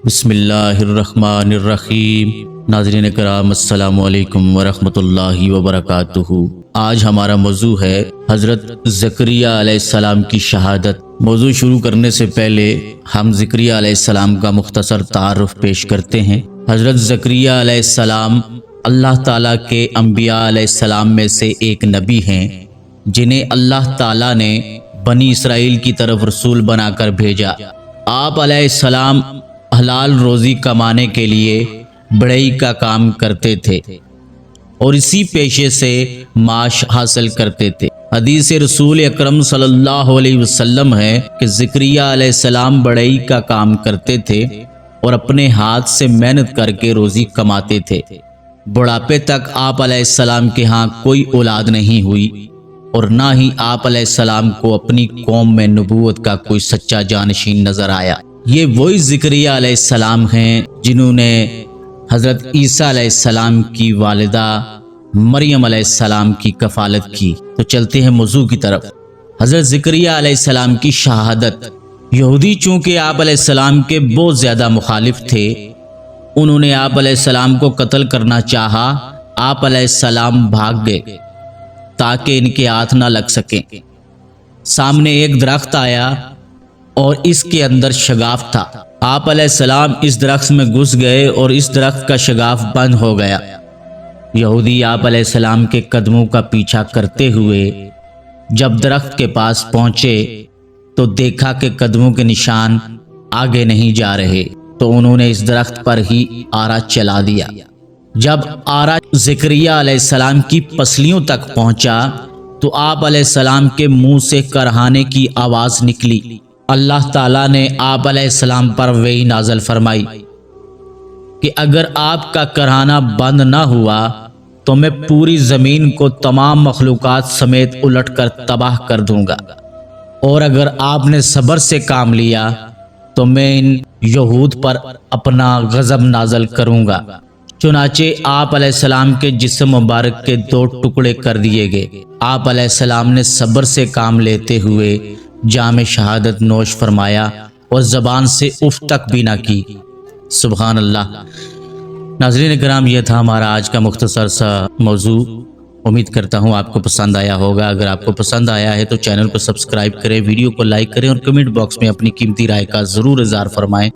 بسم اللہ الرحمن الرحیم۔ ناظرین کرام السلام علیکم ورحمۃ اللہ وبرکاتہ۔ آج ہمارا موضوع ہے حضرت زکریہ علیہ السلام کی شہادت۔ موضوع شروع کرنے سے پہلے ہم زکریہ علیہ السلام کا مختصر تعارف پیش کرتے ہیں۔ حضرت زکریہ علیہ السلام اللہ تعالیٰ کے انبیاء علیہ السلام میں سے ایک نبی ہیں، جنہیں اللہ تعالیٰ نے بنی اسرائیل کی طرف رسول بنا کر بھیجا۔ آپ علیہ السلام حلال روزی کمانے کے لیے بڑھئی کا کام کرتے تھے اور اسی پیشے سے معاش حاصل کرتے تھے۔ حدیث رسول اکرم صلی اللہ علیہ وسلم ہے کہ زکریہ علیہ السلام بڑھئی کا کام کرتے تھے اور اپنے ہاتھ سے محنت کر کے روزی کماتے تھے۔ بڑھاپے تک آپ علیہ السلام کے ہاں کوئی اولاد نہیں ہوئی اور نہ ہی آپ علیہ السلام کو اپنی قوم میں نبوت کا کوئی سچا جانشین نظر آیا۔ یہ وہی زکریہ علیہ السلام ہیں جنہوں نے حضرت عیسیٰ علیہ السلام کی والدہ مریم علیہ السلام کی کفالت کی۔ تو چلتے ہیں موضوع کی طرف۔ حضرت زکریہ علیہ السلام کی شہادت۔ یہودی چونکہ آپ علیہ السلام کے بہت زیادہ مخالف تھے، انہوں نے آپ علیہ السلام کو قتل کرنا چاہا۔ آپ علیہ السلام بھاگ گئے تاکہ ان کے ہاتھ نہ لگ سکیں۔ سامنے ایک درخت آیا اور اس کے اندر شگاف تھا۔ آپ علیہ السلام اس درخت میں گھس گئے اور اس درخت کا شگاف بند ہو گیا۔ یہودی آپ علیہ السلام کے قدموں کا پیچھا کرتے ہوئے جب درخت کے پاس پہنچے تو دیکھا کہ قدموں کے نشان آگے نہیں جا رہے، تو انہوں نے اس درخت پر ہی آرا چلا دیا۔ جب آرا زکریہ علیہ السلام کی پسلیوں تک پہنچا تو آپ علیہ السلام کے منہ سے کرہانے کی آواز نکلی۔ اللہ تعالیٰ نے آپ علیہ السلام پر وحی نازل فرمائی کہ اگر آپ کا کرہانا بند نہ ہوا تو میں پوری زمین کو تمام مخلوقات سمیت الٹ کر تباہ کر دوں گا، اور اگر آپ نے صبر سے کام لیا تو میں ان یہود پر اپنا غضب نازل کروں گا۔ چنانچہ آپ علیہ السلام کے جسم مبارک کے 2 ٹکڑے کر دیے گئے۔ آپ علیہ السلام نے صبر سے کام لیتے ہوئے جام شہادت نوش فرمایا اور زبان سے اف تک بھی نہ کی۔ سبحان اللہ۔ ناظرین کرام، یہ تھا ہمارا آج کا مختصر سا موضوع۔ امید کرتا ہوں آپ کو پسند آیا ہوگا۔ اگر آپ کو پسند آیا ہے تو چینل کو سبسکرائب کریں، ویڈیو کو لائک کریں اور کمنٹ باکس میں اپنی قیمتی رائے کا ضرور اظہار فرمائیں۔